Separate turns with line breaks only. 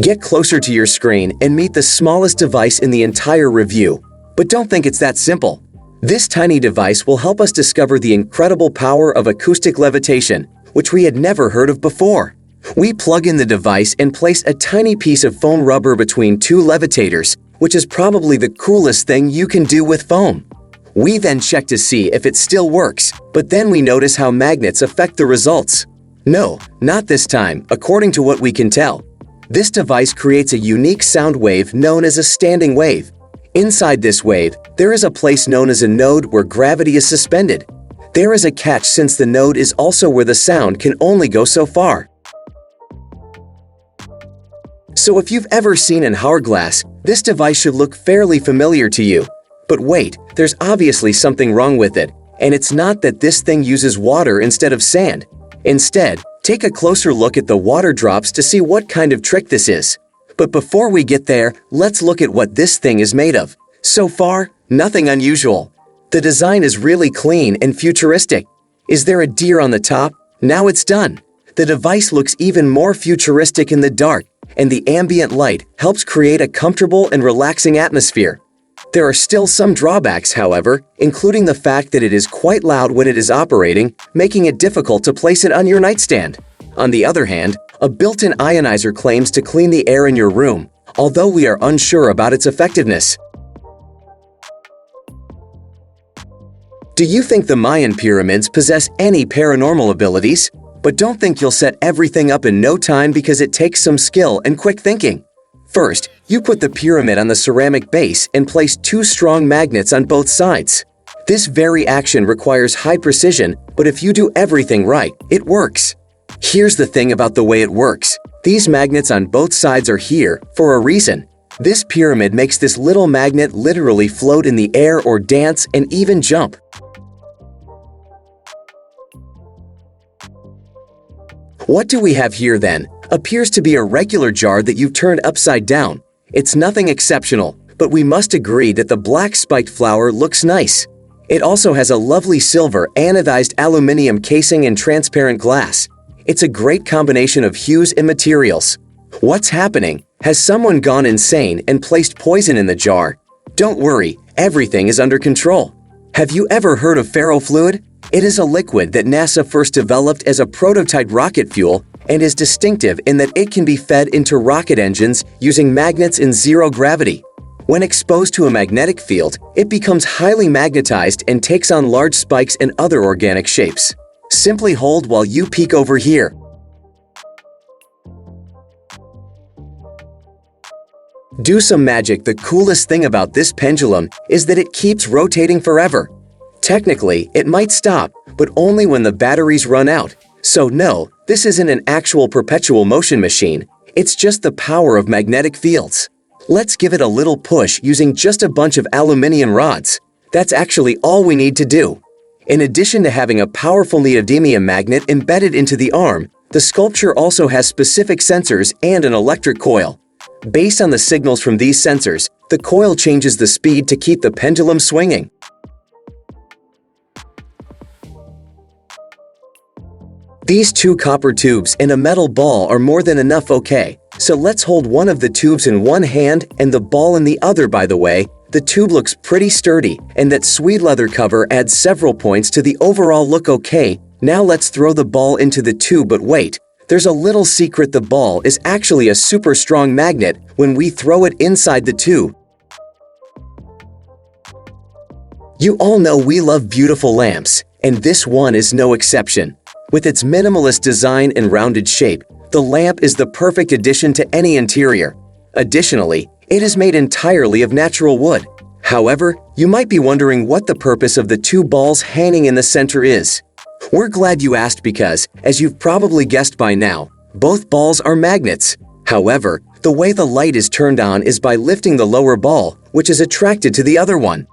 Get closer to your screen and meet the smallest device in the entire review. But don't think it's that simple. This tiny device will help us discover the incredible power of acoustic levitation, which we had never heard of before. We plug in the device and place a tiny piece of foam rubber between two levitators, which is probably the coolest thing you can do with foam. We then check to see if it still works, but then we notice how magnets affect the results. No, not this time, according to what we can tell. This device creates a unique sound wave known as a standing wave. Inside this wave, there is a place known as a node where gravity is suspended. There is a catch since the node is also where the sound can only go so far. So if you've ever seen an hourglass, this device should look fairly familiar to you. But wait, there's obviously something wrong with it, and it's not that this thing uses water instead of sand. Instead, take a closer look at the water drops to see what kind of trick this is. But before we get there, let's look at what this thing is made of. So far, nothing unusual. The design is really clean and futuristic. Is there a deer on the top? Now it's done. The device looks even more futuristic in the dark, and the ambient light helps create a comfortable and relaxing atmosphere. There are still some drawbacks, however, including the fact that it is quite loud when it is operating, making it difficult to place it on your nightstand. On the other hand, a built-in ionizer claims to clean the air in your room, although we are unsure about its effectiveness. Do you think the Mayan pyramids possess any paranormal abilities? But don't think you'll set everything up in no time because it takes some skill and quick thinking. First, you put the pyramid on the ceramic base and place two strong magnets on both sides. This very action requires high precision, but if you do everything right, it works. Here's the thing about the way it works. These magnets on both sides are here for a reason. This pyramid makes this little magnet literally float in the air or dance and even jump. What do we have here then? Appears to be a regular jar that you've turned upside down. It's nothing exceptional, but we must agree that the black spiked flower looks nice. It also has a lovely silver anodized aluminum casing and transparent glass. It's a great combination of hues and materials. What's happening? Has someone gone insane and placed poison in the jar? Don't worry, everything is under control. Have you ever heard of ferrofluid? It is a liquid that NASA first developed as a prototype rocket fuel and is distinctive in that it can be fed into rocket engines using magnets in zero gravity. When exposed to a magnetic field, it becomes highly magnetized and takes on large spikes and other organic shapes. Simply hold while you peek over here. Do some magic. The coolest thing about this pendulum is that it keeps rotating forever. Technically, it might stop, but only when the batteries run out. So no, this isn't an actual perpetual motion machine. It's just the power of magnetic fields. Let's give it a little push using just a bunch of aluminum rods. That's actually all we need to do. In addition to having a powerful neodymium magnet embedded into the arm, the sculpture also has specific sensors and an electric coil. Based on the signals from these sensors, the coil changes the speed to keep the pendulum swinging. These two copper tubes and a metal ball are more than enough, okay? So let's hold one of the tubes in one hand and the ball in the other. By the way, the tube looks pretty sturdy, and that sweet leather cover adds several points to the overall look. Okay, now let's throw the ball into the tube, but wait, there's a little secret. The ball is actually a super strong magnet when we throw it inside the tube. You all know we love beautiful lamps, and this one is no exception. With its minimalist design and rounded shape, the lamp is the perfect addition to any interior. Additionally, it is made entirely of natural wood. However, you might be wondering what the purpose of the two balls hanging in the center is. We're glad you asked because, as you've probably guessed by now, both balls are magnets. However, the way the light is turned on is by lifting the lower ball, which is attracted to the other one.